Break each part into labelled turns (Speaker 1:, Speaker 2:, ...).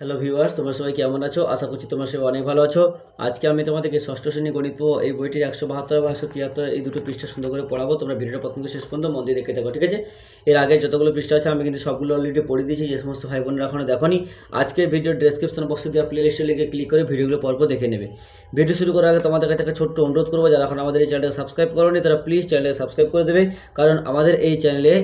Speaker 1: Hello viewers, তোমরা সবাই কেমন আছো? আশা করছি তোমরা সবাই অনেক ভালো আছো। আজকে আমি তোমাদেরকে ষষ্ঠ শ্রেণী গণিত এই বইটির 172 এবং 173 এই দুটো পৃষ্ঠা সুন্দর করে পড়াবো। তোমরা ভিডিওটা প্রথম থেকে শেষ পর্যন্ত মন দিয়ে দেখতে থাকো, ঠিক আছে? এর আগে যতগুলো পৃষ্ঠা আছে আমি কিন্তু সবগুলো অলরেডি পড়ে দিয়েছি। যে সমস্ত ভাই বোনেরা এখনো দেখোনি, আজকের ভিডিও ডেসক্রিপশন বক্সে দেওয়া প্লে লিস্টে লিখে ক্লিক করে ভিডিওগুলো পরপর দেখে নেবে। ভিডিও শুরু করার আগে তোমাদের কাছে একটা ছোট্ট অনুরোধ করবো, যারা এখন আমাদের এই চ্যানেলটা সাবস্ক্রাইব করোনি তারা প্লিজ চ্যানেলটা সাবস্ক্রাইব করে দেবে। কারণ আমাদের এই চ্যানেলে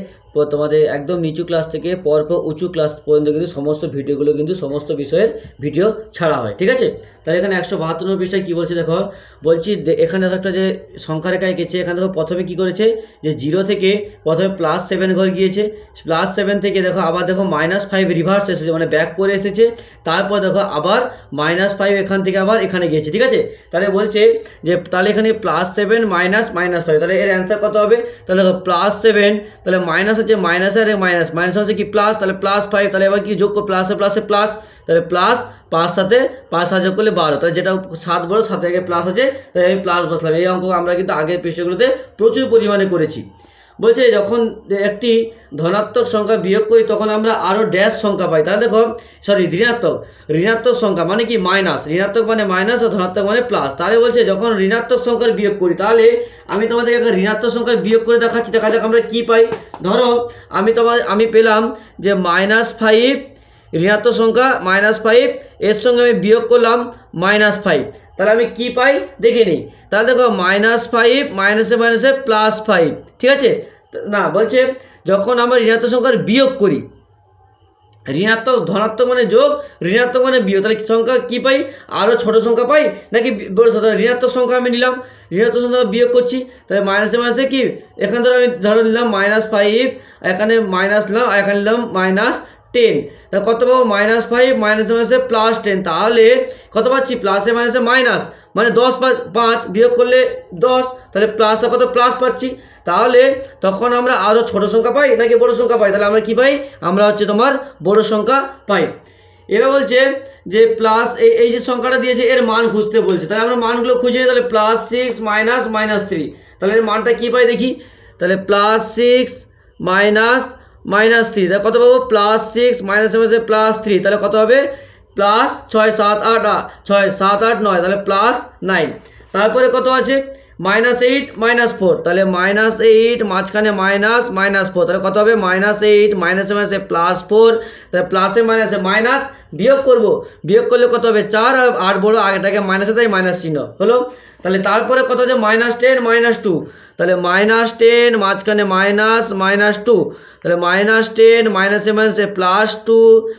Speaker 1: তোমাদের একদম নিচু ক্লাস থেকে পরপর উঁচু ক্লাস পর্যন্ত কিন্তু সমস্ত ভিডিওগুলো কিন্তু সমস্ত বিষয়ের ভিডিও ছাড়া হয়, ঠিক আছে? তাহলে এখানে 172 নম্বর পৃষ্ঠায় কী বলছে দেখো। বলছি এখানে দেখো একটা যে সংখ্যা রেখা এঁকেছে। এখানে দেখো প্রথমে কী করেছে, যে 0 থেকে প্রথমে +7 ঘর গিয়েছে। +7 থেকে দেখো আবার দেখো -5 রিভার্স এসেছে, মানে ব্যাক করে এসেছে। তারপর দেখো আবার -5 এখান থেকে আবার এখানে গিয়েছে, ঠিক আছে? তাহলে বলছে যে তাহলে এখানে +7 -5, তাহলে এর অ্যান্সার কত হবে? তাহলে দেখো +7, তাহলে মাইনাস আছে, মাইনাস আর মাইনাস, মাইনাস হচ্ছে কি প্লাস, তাহলে +5, তাহলে এবার কি যোগ করো, প্লাসে প্লাসে প্লাস, তাহলে প্লাস 5 সাথে 5 যোগ করলে 12, তাহলে যেটা 7 বড় 7 আগে প্লাস আছে, তাই আমি প্লাস বসলাম। এই অঙ্ক আমরা কিন্তু আগের পৃষ্ঠাগুলোতে প্রচুর পরিমাণে করেছি। বলছে যখন একটি ধনাত্মক সংখ্যা বিয়োগ করি তখন আমরা আরও ড্যাশ সংখ্যা পাই। তাহলে দেখো ঋণাত্মক সংখ্যা মানে কি মাইনাস, ঋণাত্মক মানে মাইনাস আর ধনাত্মক মানে প্লাস। তাহলে বলছে যখন ঋণাত্মক সংখ্যার বিয়োগ করি, তাহলে আমি তোমাদের একটা ঋণাত্মক সংখ্যার বিয়োগ করে দেখাচ্ছি, দেখা যাক আমরা কী পাই। ধরো আমি পেলাম যে -5, ঋণাত্মক সংখ্যা -5, এর সঙ্গে আমি বিয়োগ করলাম -5, তাহলে আমি কি পাই দেখে নিই। তাহলে দেখো -5 মাইনাসে মাইনাসে +5, ঠিক আছে? না, বলছে যখন আমরা ঋণাত্মক সংখ্যার বিয়োগ করি, ধনাত্মক মানে যোগ, ঋণাত্মক মানে বিয়োগ, তাহলে সংখ্যা কী পাই? আরও ছোট সংখ্যা পাই নাকি বড় সংখ্যা? ঋণাত্মক সংখ্যা আমি নিলাম, ঋণাত্মক সংখ্যা বিয়োগ করছি, তাহলে মাইনাসে মাইনাসে কি, এখানে ধরো নিলাম -5, এখানে মাইনাস নিলাম, আর এখানে নিলাম -10, তাহলে কত পাবো? -5 মাইনাসে মাইনাসে +10, তাহলে কত পাচ্ছি? প্লাসে মাইনাসে মাইনাস, মানে 10 5 বিয়োগ করলে 10, তাহলে প্লাসটা কত? প্লাস পাচ্ছি। তাহলে তখন আমরা আরও ছোট সংখ্যা পাই নাকি বড় সংখ্যা পাই? তাহলে আমরা কি পাই? আমরা তোমার বড় সংখ্যা পাই। এবার বলছে যে প্লাস এই যে সংখ্যাটা দিয়েছে এর মান খুঁজতে বলছে, তাহলে আমরা মানগুলো খুঁজে নিই। তাহলে +6 -3, তাহলে এর মানটা কী পাই দেখি। তাহলে +6 -3, তাহলে কত পাবো? +6 -3, তাহলে কত হবে? +6 7 8 6 7 8 9, তাহলে +9। তারপরে কত আছে? -8 -4, তাহলে -8 মাঝখানে -4, তাহলে কত হবে? -8 মাইনাসে মাইনাসে +4, তাহলে প্লাসে মাইনাসে মাইনাস, বিয়োগ করব, বিয়োগ করলে কত হবে? 4, আর 8 বড়, আগেটাকে মাইনাসে তাই মাইনাস চিহ্ন হলো। তাহলে তারপরে কত আছে? -10 -2, তাহলে -10 মাঝখানে -2, তাহলে -10 মাইনাসে মাইনাসে +2,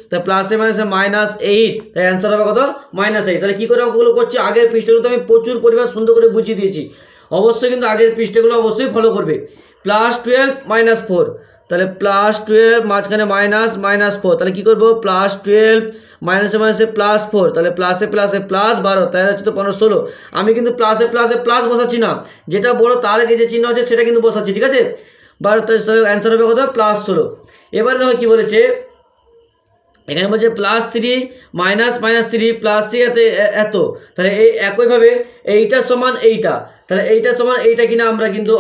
Speaker 1: তাহলে প্লাসে মাইনাসে -8, তাই অ্যান্সার হবে কত? -8। তাহলে কী করে অঙ্কগুলো করছি? আগের পৃষ্ঠাগুলো আমি প্রচুর পরিমাণ সুন্দর করে বুঝিয়ে দিয়েছি, অবশ্যই কিন্তু আগের পৃষ্ঠাগুলো অবশ্যই ফলো করবে। +12 -4, তাহলে +12 মাঝখানে -4, তাহলে কী করবো? +12 মাইনাসে মাইনাসে +4, তাহলে প্লাসে প্লাসে +12, তাই হচ্ছে তো 15 16। আমি কিন্তু প্লাসে প্লাসে প্লাস বসাচ্ছি না, যেটা বড় তার আগে যে চিহ্ন আছে সেটা কিন্তু বসাচ্ছি, ঠিক আছে? 12, তাহলে অ্যান্সার হবে কত? +16। এবারে দেখো কী বলেছে, এখানে বলছে +3 -3 +3 এত, তাহলে এই একইভাবে এইটা সমান এইটা, তাহলে এইটা সমান এইটা কিনা আমরা কিন্তু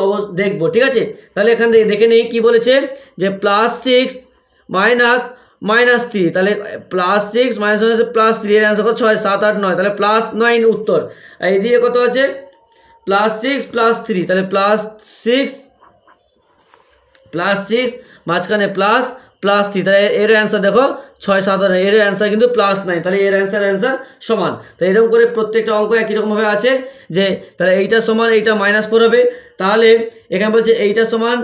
Speaker 1: দেখবো, ঠিক আছে? তাহলে এখান থেকে দেখে নেই কী বলেছে, যে +6 -3, তাহলে +6 -3 এর অ্যান্সার কত? 6 7 8 9, তাহলে +9 উত্তর। এই দিয়ে কত আছে? +6 +3, তাহলে +6 মাঝখানে +3, তাহলে এর অ্যান্সার দেখো 6 7 8, এর অ্যান্সার কিন্তু +9, তাহলে এর অ্যান্সার সমান। তো এরকম করে প্রত্যেকটা অঙ্ক একই রকমভাবে আছে, যে তাহলে এইটা সমান এইটা -4 হবে। তাহলে এখানে বলছে এইটা সমান,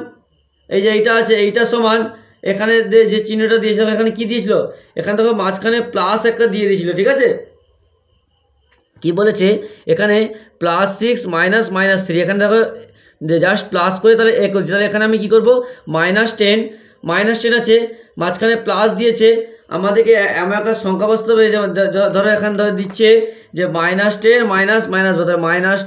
Speaker 1: এই যে এইটা আছে এইটা সমান, এখানে যে চিহ্নটা দিয়েছিল এখানে কি দিয়েছিল? এখানে দেখো মাঝখানে প্লাস একটা দিয়ে দিয়েছিল, ঠিক আছে? কি বলেছে এখানে? +6 -3, এখানে দেখো জাস্ট প্লাস করে তাহলে করছি, তাহলে এখানে আমি কি করব? -10 আছে, মাঝখানে প্লাস দিয়েছে, আমাদেরকে এমন একটা সংখ্যা বসতে হবে। ধরো এখানে দিচ্ছে যে -10 -12, তাহলে -10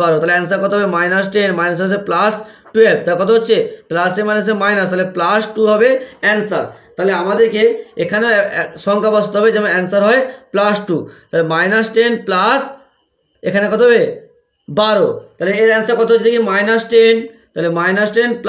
Speaker 1: -12, তাহলে অ্যান্সার কত হবে? -10 মাইনাসে +12, তাহলে কত হচ্ছে? প্লাসে মাইনাসে মাইনাস, তাহলে +2 হবে অ্যান্সার। তাহলে আমাদেরকে এখানে সংখ্যা বসতে হবে, যেমন অ্যান্সার হয় +2, তাহলে -10 প্লাস এখানে কত হবে? 12, তাহলে এর অ্যান্সার কত হচ্ছে দেখি? -10, তাহলে -10 +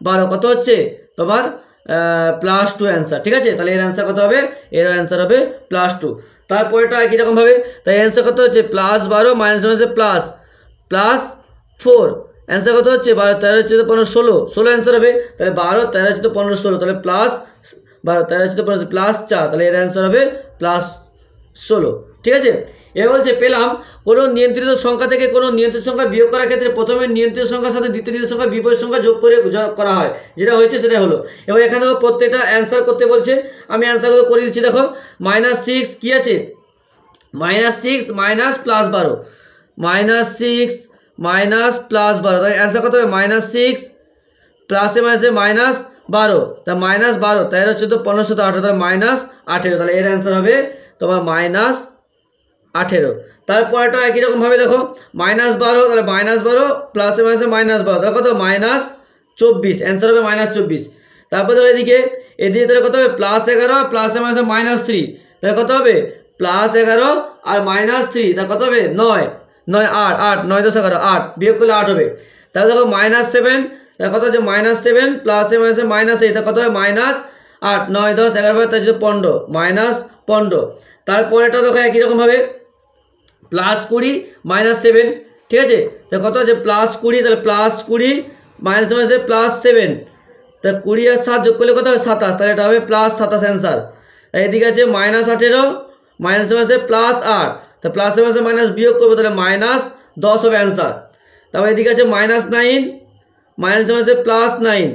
Speaker 1: 12 কত হচ্ছে তোমার? +2 অ্যান্সার। ঠিক আছে, তাহলে এর অ্যান্সার কত হবে? এর অ্যান্সার হবে +2। তারপরেটা একই রকমভাবে, তাই অ্যান্সার কত হচ্ছে +12 মাইনাস মাইনাসে +4। অ্যান্সার কত হচ্ছে 12 13 14 15 16, 16 অ্যান্সার হবে। তাহলে 12 13 14 15 16, তাহলে +12 13 14 15 +4, তাহলে এর অ্যান্সার হবে +16। ঠিক আছে, এবার বলছে পেলাম কোনো নিয়ন্ত্রিত সংখ্যা থেকে কোনো নিয়ন্ত্রিত সংখ্যা বিয়োগ করার ক্ষেত্রে প্রথমে নিয়ন্ত্রিত সংখ্যার সাথে দ্বিতীয় নিয়ন্ত্রিত সংখ্যা বিপরীত সংখ্যা যোগ করা হয়, যেটা হয়েছে সেটা হলো। এবার এখানে প্রত্যেকটা অ্যান্সার করতে বলছে, আমি অ্যান্সারগুলো করে দিচ্ছি। দেখো -6 কি আছে, -6 মাইনাস +12, -6 মাইনাস +12, তাহলে অ্যান্সার কত হবে? -6 প্লাসে মাইনাসে -12, তা -12 13 14 15 17 18, তাহলে -18, তাহলে এর অ্যান্সার হবে তোমার -18। তারপরটা একই রকমভাবে দেখো -12, তাহলে -12 প্লাসে মাইনাসে -12, তাহলে কত? -24, অ্যান্সার হবে -24। তারপর দেখো এদিকে তাহলে কত হবে? +11 প্লাসে মাইনাসে -3, তাহলে কত হবে? +11 আর -3, তাহলে কত হবে? 9 9 8 8 9 10 11 8, বিয়োগ করলে 8 হবে। তাহলে দেখো -7, তাহলে কত হচ্ছে? -7 প্লাসে মাইনাসে -8, তাহলে কত হবে? -8 9 10 11 তার 15 -15। তারপরেটা দেখো একই রকমভাবে +20 -7, ঠিক আছে, তাহলে কত আছে? +20, তাহলে +20 মাইনাসে মাইনাসে +7, তাহলে 20 আর 7 যোগ করলে কত হবে? 27, তাহলে এটা হবে +27 অ্যান্সার। এদিকে আছে -18 মাইনাসে মাইনাসে +8, তা প্লাসে মাইনাসে মাইনাস বিয়োগ করবো, তাহলে -10 হবে অ্যান্সার। তারপর এদিকে আছে -9 মাইনাসে মাইনাসে +9,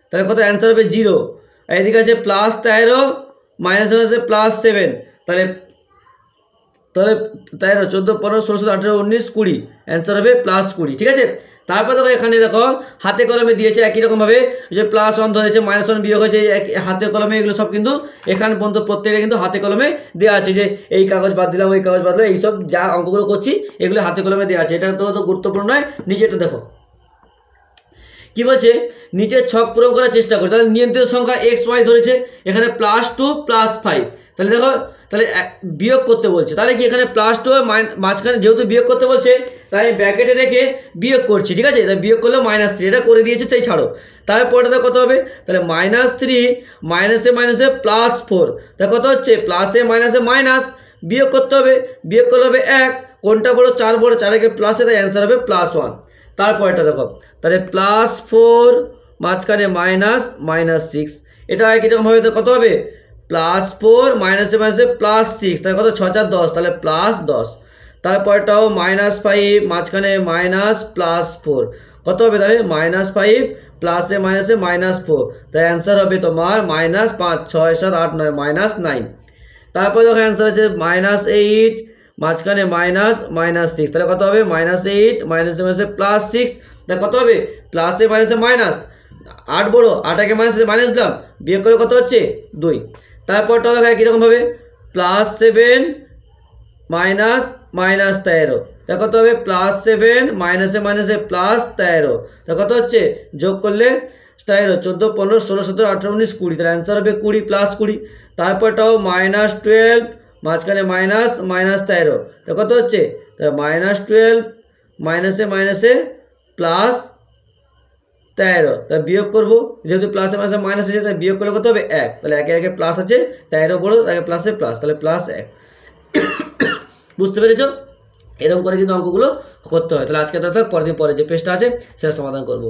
Speaker 1: তাহলে কত? অ্যান্সার হবে 0। আর এদিকে আছে +13 মাইনাসে মাইনাসে +7, তাহলে 13 14 15 16 17 18 19 20, অ্যান্সার হবে +20। ঠিক আছে, তারপর দেখো এখানে দেখো হাতে কলমে দিয়েছে একই রকমভাবে, যে +1 ধরেছে -1 বিয়োগ হয়েছে, হাতে কলমে এগুলো সব কিন্তু এখানে পর্যন্ত প্রত্যেকটা কিন্তু হাতে কলমে দেওয়া আছে, যে এই কাগজ বাদ দিলাম ওই কাগজ বাদ দিলাম, এইসব যা অঙ্কগুলো করছি এগুলো হাতে কলমে দেওয়া আছে। এটা তো গুরুত্বপূর্ণ নয়। নিচেটা দেখো কি বলছে, নিচের ছক পূরণ করার চেষ্টা করে। তাহলে নিয়ন্ত্রিত সংখ্যা XY ধরেছে, এখানে +2 +5, তাহলে দেখো তাহলে বিয়োগ করতে বলছে, তাহলে কি এখানে +2 মাঝখানে যেহেতু বিয়োগ করতে বলছে, তাই ব্র্যাকেটে রেখে বিয়োগ করছি। ঠিক আছে, তাই বিয়োগ করলে -3, এটা করে দিয়েছে, তাই ছাড়ো। তারপরটা কত হবে? তাহলে -3 মাইনাসে মাইনাসে +4, তাহলে কত হচ্ছে? প্লাসে মাইনাসে মাইনাস, বিয়োগ করতে হবে, বিয়োগ করলে হবে 1, কোনটা বড়? 4 বড়, 4 একে প্লাসে, তাই অ্যান্সার হবে +1। তারপরটা দেখো, তাহলে +4 মাঝখানে -6, এটা একই রকমভাবে কত হবে? +4 মাইনাসে মাইনাসে +6, তাহলে কত? 6 4 10, তাহলে +10। তারপরটাও -5 মাঝখানে -+4, কত হবে? তাহলে -5 প্লাসে মাইনাসে -4, তাই অ্যান্সার হবে তোমার -5 6 7 8 9 -9। তারপর দেখো অ্যান্সার আছে -8 মাঝখানে -6, তাহলে কত হবে? -8 মাইনাসে মাইনাসে +6, তাহলে কত হবে? প্লাসে মাইনাসে মাইনাস, 8 বড়, 8 মাইনাসে মাইনাস দিলাম, বিয়োগ করে কত হচ্ছে? 2। তারপরটা দেখো একই রকমভাবে +7 মাইনাস -13, তা কত হবে? +7 মাইনাসে মাইনাসে +13, তা কত হচ্ছে? যোগ করলে 13 14 15 16 17 18 19 20, তাহলে অ্যান্সার হবে 20 +20। তারপরটাও -12 মাঝখানে -13, তা কত হচ্ছে? -12 মাইনাসে মাইনাসে +13, তা বিয়োগ করবো, যেহেতু প্লাসে মাইনাসে মাইনাস আছে, তাই বিয়োগ করলে কত হবে? 1, তাহলে একে প্লাস আছে, 13 বড়, তাকে প্লাসে প্লাস, তাহলে +1। বুঝতে পেরেছো? এরকম করে কিন্তু অঙ্কগুলো করতে হয়। তাহলে আজকে পরের দিন পরে যে পেজটা আছে সেটা সমাধান করবো।